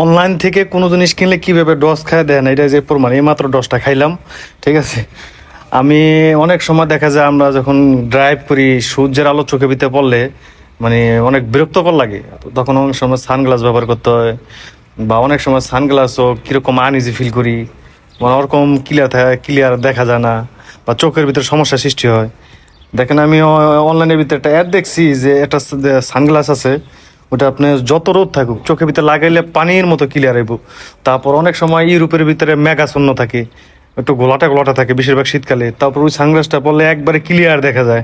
Online থেকে কোনো জিনিস কিনলে কীভাবে ডস খায় দেন এটা যে প্রমাণ, এইমাত্র ডসটা খাইলাম। ঠিক আছে, আমি অনেক সময় দেখা যায় আমরা যখন ড্রাইভ করি সূর্যের আলো চোখে ভিতরে পড়লে মানে অনেক বিরক্তকর লাগে, তখন অনেক সময় সানগ্লাস ব্যবহার করতে হয়, বা অনেক সময় সানগ্লাসও কীরকম আনইজি ফিল করি, মানে ওরকম ক্লিয়ার দেখা যায় না, বা চোখের ভিতরে সমস্যা সৃষ্টি হয়। দেখেন আমি অনলাইনের ভিতরে একটা অ্যাড দেখছি যে একটা সানগ্লাস আছে, ওটা আপনি যত রোদ থাকুক চোখের ভিতরে লাগাইলে পানির মতো ক্লিয়ার হইব। তারপর অনেক সময় ইউরোপের ভিতরে মেঘাচ্ছন্ন থাকে, একটু গোলাটা গোলাটা থাকে বেশিরভাগ শীতকালে, তারপর ওই সানগ্লাসটা পরলে একবারে ক্লিয়ার দেখা যায়।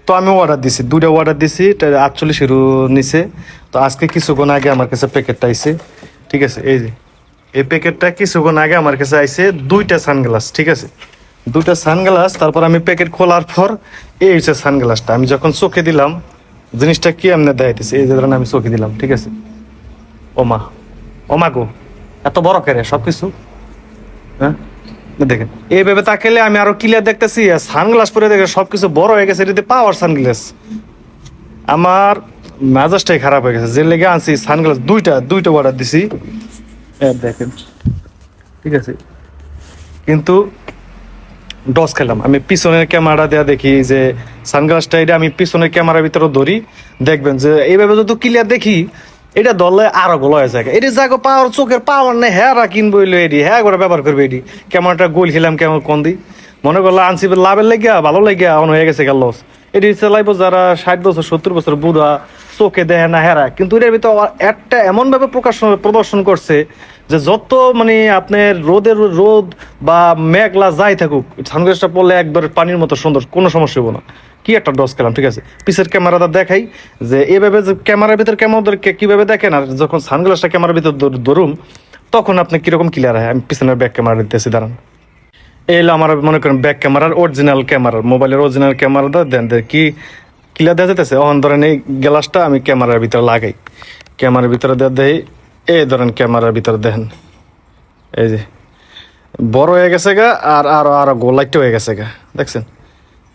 তো আমি অর্ডার দিছি, দুইটা অর্ডার দিছি, এটা 48 নিচে। তো আজকে কিছুক্ষণ আগে আমার কাছে প্যাকেটটা আইছে। ঠিক আছে, এই যে এই প্যাকেটটা কিছুক্ষণ আগে আমার কাছে আইছে, দুইটা সানগ্লাস। ঠিক আছে, দুইটা সানগ্লাস। তারপর আমি প্যাকেট খোলার পর এই হচ্ছে সানগ্লাসটা, আমি যখন চোখে দিলাম জিনিসটা কি এমনি দেখাইতেছে, এই যে ধরেন আমি চোখে দিলাম। ঠিক আছে, ওমা ওমা গো, এত বড় কেরে সবকিছু। হ্যাঁ, দেখেন এইভাবে তাকাইলে আমি আরো ক্লিয়ার দেখতেছি, আর সানগ্লাস পরে দেখে সবকিছু বড় হয়ে গেছে। এটাতে পাওয়ার সানগ্লাস, আমার মেজাজটাই খারাপ হয়ে গেছে, যে লেগে আনছি সানগ্লাস দুইটা দুইটা অর্ডার দিছি। দেখেন, ঠিক আছে, কিন্তু ডস খেলাম। আমি পিছনের ক্যামেরা দেওয়া দেখি যে সানগ্লাসটা, এটা আমি পিছনের ক্যামেরার ভিতরে ধরি, দেখবেন যে এইভাবে যত ক্লিয়ার দেখি, এটা ধরলে আরো গোল হয়ে যায়। এটা যাগো পাওয়ার, চোখের পাওয়ার নেই, হ্যাঁ কিনবো এলো এডি, হ্যাঁ করে ব্যবহার করবে এডি। ক্যামেরাটা গোল খেলাম কেমন কোন দিই, মনে করলো আনসি লাভের লেগিয়া ভালো লাগিয়া অন হয়ে গেছে গেল লস। এটি চালাইবো যারা 60 বছর 70 বছর বুড়া, চোখে দেয় না হেরা, কিন্তু এটার ভিতরে একটা এমনভাবে প্রদর্শন করছে যে যত মানে আপনার রোদ বা মেঘলা যাই থাকুক, সানগ্লাসটা পড়লে একবার পানির মতো সুন্দর, কোনো সমস্যা হবো না। কি একটা ডস খেলাম। ঠিক আছে, পিসের ক্যামেরাটা দেখাই যে এভাবে যে ক্যামেরার ভিতর কেমন কিভাবে দেখেন, আর যখন সানগ্লাসটা ক্যামেরার ভিতর ধরুন তখন আপনি কিরকম ক্লিয়ার হয়। আমি পিছনের ব্যাক ক্যামেরা দিতেছি, দাঁড়ান। এই হলো আমার মনে করেন ব্যাক ক্যামেরার অরিজিনাল ক্যামেরা, মোবাইলের অরিজিনাল ক্যামেরাটা দেন কি ক্লিয়ার দেখা যেতেছে। এখন ধরেন এই গ্লাসটা আমি ক্যামেরার ভিতরে লাগাই, ক্যামেরার ভিতরে দেই, এই ধরেন ক্যামেরার ভিতরে দেখেন এই যে বড় হয়ে গেছে গা, আর আরো আরো গোলাইট হয়ে গেছে গা, দেখছেন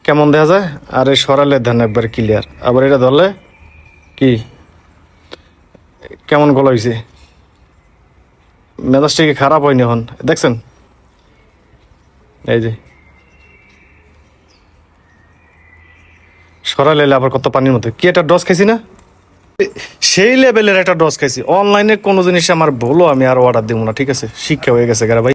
কেমন দেখা যায়। আর এই সরালে ধান একবার ক্লিয়ার, আবার এটা ধরলে কি কেমন গোলা হয়েছে, মেজাজটা কি খারাপ হয়নি এখন, দেখছেন। এই যে সরালে আবার কত পানির মতো, কি একটা ডস খাইছি না, সেই লেভেলের একটা ডস খাইছি। অনলাইনে কোনো জিনিস আমার বলো আমি আর অর্ডার দেবো না। ঠিক আছে, শিক্ষা হয়ে গেছে ভাই।